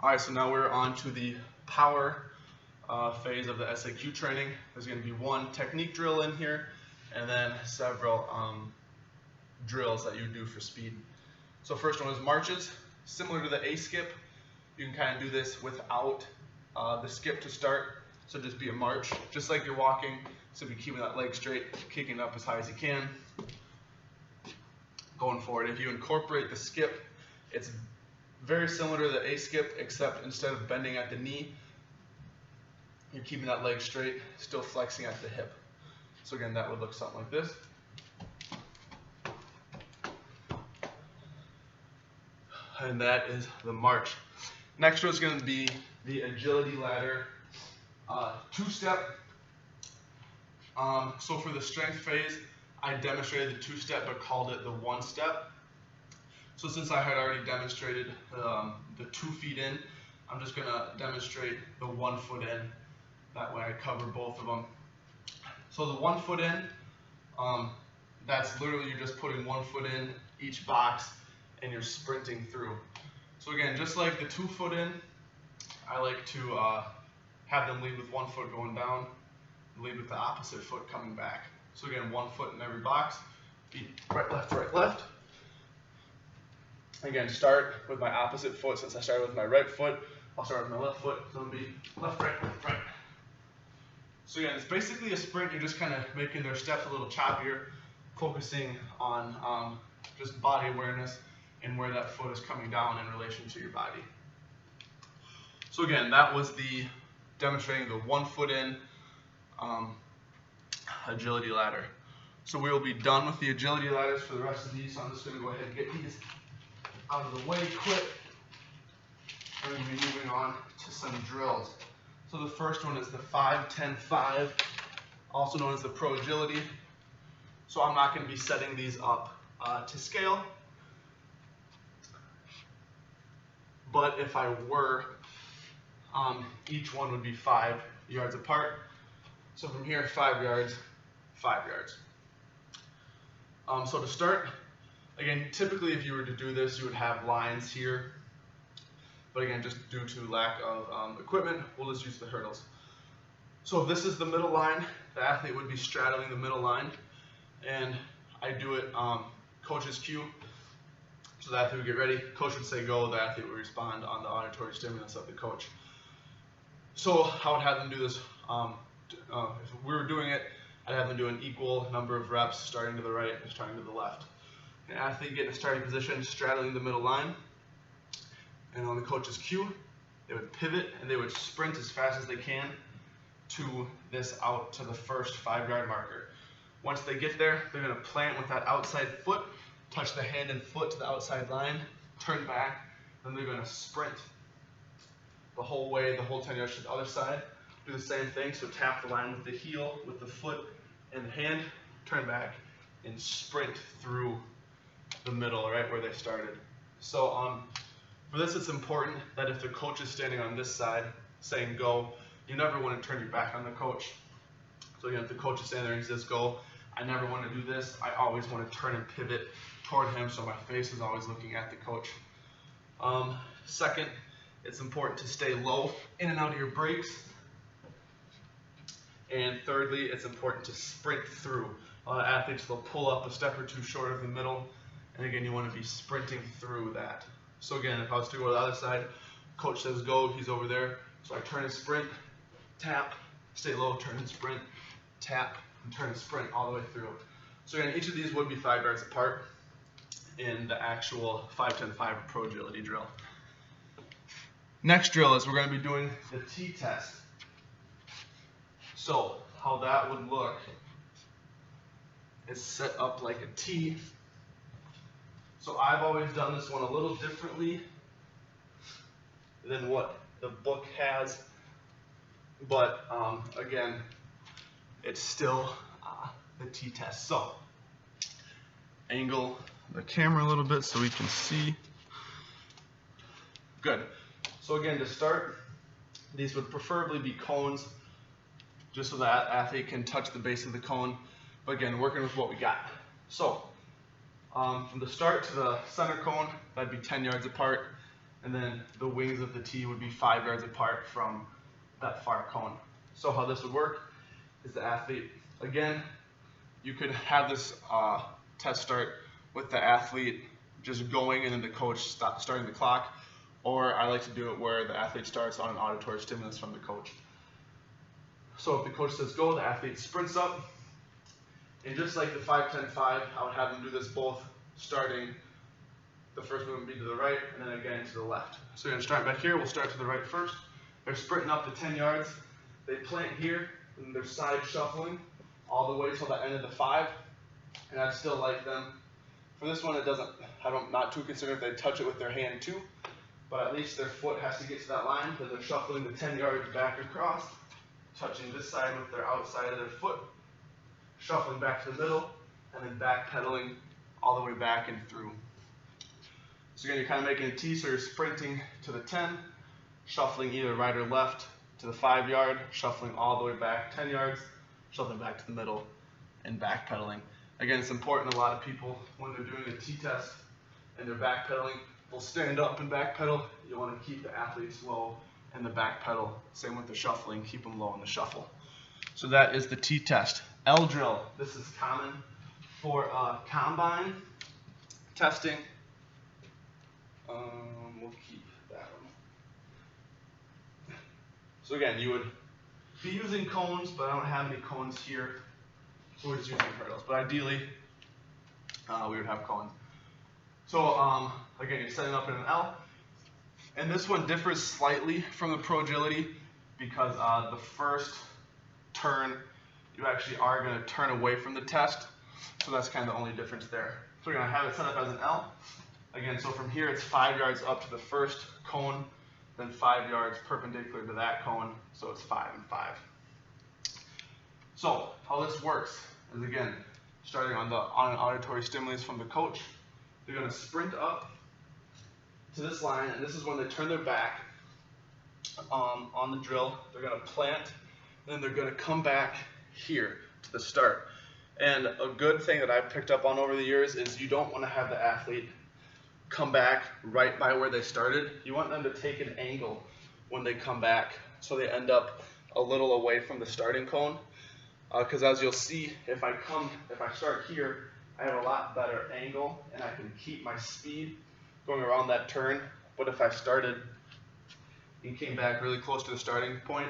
Alright, so now we're on to the power phase of the SAQ training. There's going to be one technique drill in here, and then several drills that you do for speed. So first one is marches. Similar to the A skip, you can kind of do this without the skip to start. So just be a march, just like you're walking. So be keeping that leg straight, kicking up as high as you can, going forward. If you incorporate the skip, it's very similar to the A skip, except instead of bending at the knee, you're keeping that leg straight, still flexing at the hip. So again, that would look something like this. And that is the march. Next one is going to be the agility ladder two-step. So for the strength phase, I demonstrated the two-step but called it the one-step. So since I had already demonstrated the 2 feet in, I'm just going to demonstrate the 1 foot in. That way I cover both of them. So the 1 foot in, that's literally you're just putting 1 foot in each box and you're sprinting through. So again, just like the 2 foot in, I like to have them lead with 1 foot going down, lead with the opposite foot coming back. So again, 1 foot in every box, feet right, left. Again, start with my opposite foot. Since I started with my right foot, I'll start with my left foot. So it'll be left, right. So again, it's basically a sprint. You're just kind of making their steps a little choppier, focusing on just body awareness and where that foot is coming down in relation to your body. So again, that was the demonstrating the 1 foot in agility ladder. So we will be done with the agility ladders for the rest of these. So I'm just going to go ahead and get these out of the way quick. We're going to be moving on to some drills. So the first one is the 5-10-5, also known as the Pro Agility. So I'm not going to be setting these up to scale. But if I were, each one would be 5 yards apart. So from here, 5 yards, 5 yards. So to start, again, typically if you were to do this, you would have lines here. But again, just due to lack of equipment, we'll just use the hurdles. So if this is the middle line, the athlete would be straddling the middle line. And I do it coach's cue. So the athlete would get ready, coach would say go, the athlete would respond on the auditory stimulus of the coach. So I would have them do this, if we were doing it, I'd have them do an equal number of reps, starting to the right and starting to the left. An athlete get in a starting position, straddling the middle line, and on the coach's cue, they would pivot and they would sprint as fast as they can to this out to the first 5 yard marker. Once they get there, they're going to plant with that outside foot, touch the hand and foot to the outside line, turn back, then they're going to sprint the whole way, the whole 10 yards to the other side. Do the same thing, so tap the line with the heel, with the foot and the hand, turn back, and sprint through the middle, right where they started. So for this, it's important that if the coach is standing on this side saying go, you never want to turn your back on the coach. So again, if the coach is standing there and he says go, I never want to do this. I always want to turn and pivot toward him, so my face is always looking at the coach. Second, it's important to stay low in and out of your breaks. And thirdly, it's important to sprint through. A lot of athletes, they'll pull up a step or two short of the middle, and again, you want to be sprinting through that. So again, if I was to go to the other side, coach says go, he's over there, so I turn and sprint, tap, stay low, turn and sprint, tap, and turn and sprint all the way through. So again, each of these would be 5 yards apart in the actual 5-10-5 Pro Agility drill. Next drill is we're going to be doing the T-test. So how that would look is set up like a T. So I've always done this one a little differently than what the book has, but again, it's still the T-test. So angle the camera a little bit so we can see. Good. So again, to start, these would preferably be cones, just so that athlete can touch the base of the cone. But again, working with what we got. So from the start to the center cone, that'd be 10 yards apart. and then the wings of the T would be 5 yards apart from that far cone. So how this would work is the athlete, again, you could have this test start with the athlete just going and then the coach starting the clock, or I like to do it where the athlete starts on an auditory stimulus from the coach. So if the coach says go, the athlete sprints up, and just like the 5-10-5, I would have them do this both starting, the first movement be to the right and then again to the left. So we're going to start back here, we'll start to the right first. They're sprinting up the 10 yards, they plant here, and they're side shuffling all the way till the end of the 5, and I'd still like them. For this one, I'm not too concerned if they touch it with their hand too, but at least their foot has to get to that line because they're shuffling the 10 yards back across, touching this side with their outside of their foot, shuffling back to the middle, and then backpedaling all the way back and through. So again, you're kind of making a T, so you're sprinting to the 10, shuffling either right or left to the 5 yard, shuffling all the way back 10 yards, shuffling back to the middle, and backpedaling. Again, it's important, a lot of people, when they're doing a T-test and they're backpedaling, they'll stand up and backpedal. You want to keep the athletes low in the backpedal. Same with the shuffling, keep them low in the shuffle. So that is the T-test. L-drill, this is common for combine testing. We'll keep that one. So again, you would be using cones, but I don't have any cones here. So we're just using hurdles, but ideally we would have cones. So again, you're setting up in an L, and this one differs slightly from the Pro Agility because the first turn you actually are going to turn away from the test, so that's kind of the only difference there. So we're going to have it set up as an L. Again, so from here it's 5 yards up to the first cone, then 5 yards perpendicular to that cone, so it's 5 and 5. So how this works is, again, starting on an auditory stimulus from the coach, they're going to sprint up to this line, and this is when they turn their back on the drill. They're going to plant, and then they're going to come back here to the start. And a good thing that I've picked up on over the years is you don't want to have the athlete come back right by where they started. You want them to take an angle when they come back, so they end up a little away from the starting cone. Because as you'll see, if I start here, I have a lot better angle and I can keep my speed going around that turn. But if I started and came back really close to the starting point,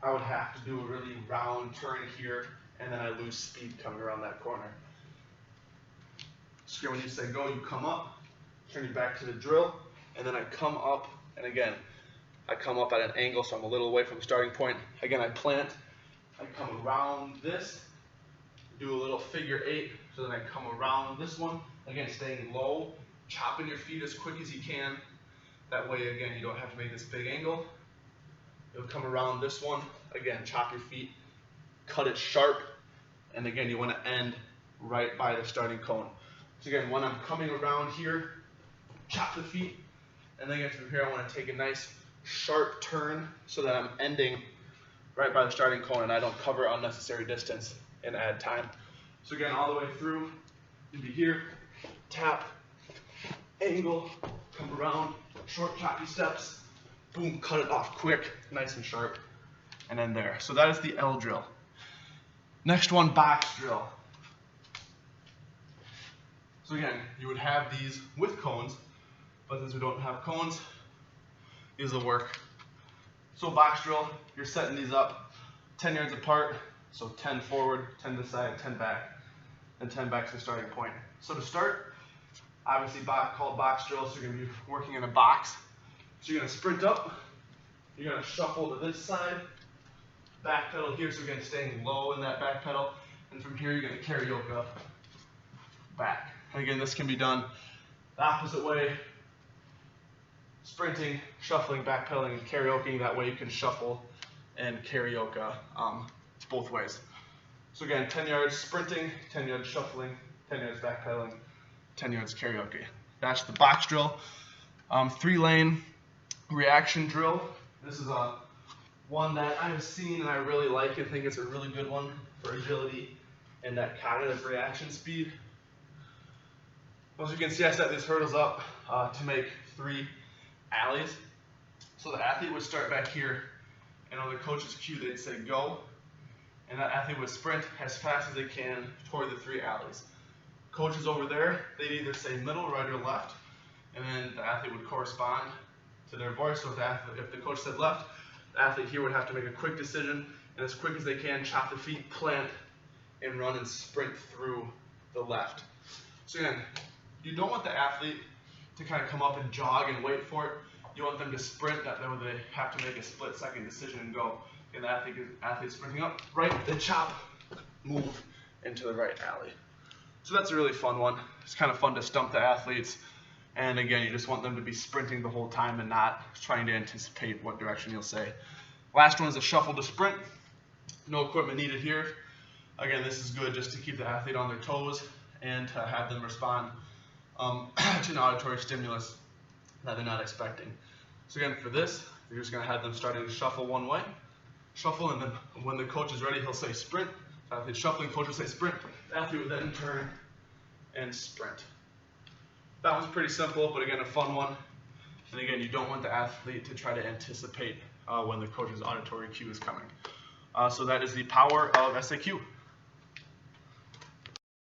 I would have to do a really round turn here, and then I lose speed coming around that corner. So when you say go, you come up, turn your back to the drill, and then I come up, and again, I come up at an angle, so I'm a little away from the starting point. Again, I plant. I come around this, do a little figure 8, so then I come around this one, again staying low, chopping your feet as quick as you can. That way, again, you don't have to make this big angle. You'll come around this one, again, chop your feet, cut it sharp, and again, you want to end right by the starting cone. So again, when I'm coming around here, chop the feet, and then from here, I want to take a nice sharp turn so that I'm ending right by the starting cone and I don't cover unnecessary distance and add time. So again, all the way through, you'd be here, tap, angle, come around, short choppy steps, boom, cut it off quick, nice and sharp, and then there. So that is the L drill. Next one, box drill. So again, you would have these with cones, but since we don't have cones, these will work. So box drill, you're setting these up 10 yards apart, so 10 forward, 10 to the side, 10 back, and 10 back to the starting point. So to start, obviously called box drill, so you're going to be working in a box. So you're going to sprint up, you're going to shuffle to this side, back pedal here, so again staying low in that back pedal, and from here you're going to karaoke back. And again, this can be done the opposite way, sprinting, shuffling, backpedaling, and karaokeing. That way you can shuffle and karaoke. It's both ways. So again, 10 yards sprinting, 10 yards shuffling, 10 yards backpedaling, 10 yards karaoke. That's the box drill. 3-lane reaction drill. This is one that I've seen and I really like. I think it's a really good one for agility and that cognitive reaction speed. As you can see, I set these hurdles up to make 3 alleys. So the athlete would start back here, and on the coach's cue, they'd say go, and that athlete would sprint as fast as they can toward the 3 alleys. Coaches over there, they'd either say middle, right, or left, and then the athlete would correspond to their voice. So if the coach said left, the athlete here would have to make a quick decision, and as quick as they can, chop the feet, plant, and run and sprint through the left. So again, you don't want the athlete to kind of come up and jog and wait for it. You want them to sprint, that way they have to make a split-second decision and go. And the athlete sprinting up, right, then chop, move into the right alley. So that's a really fun one. It's kind of fun to stump the athletes. And again, you just want them to be sprinting the whole time and not trying to anticipate what direction you'll say. Last one is a shuffle to sprint. No equipment needed here. Again, this is good just to keep the athlete on their toes and to have them respond to an auditory stimulus that they're not expecting. So again, for this, you're just going to have them starting to shuffle one way. Shuffle, and then when the coach is ready, he'll say sprint. The athlete shuffling, coach will say sprint. The athlete would then turn and sprint. That one's pretty simple, but again, a fun one. And again, you don't want the athlete to try to anticipate when the coach's auditory cue is coming. So that is the power of SAQ.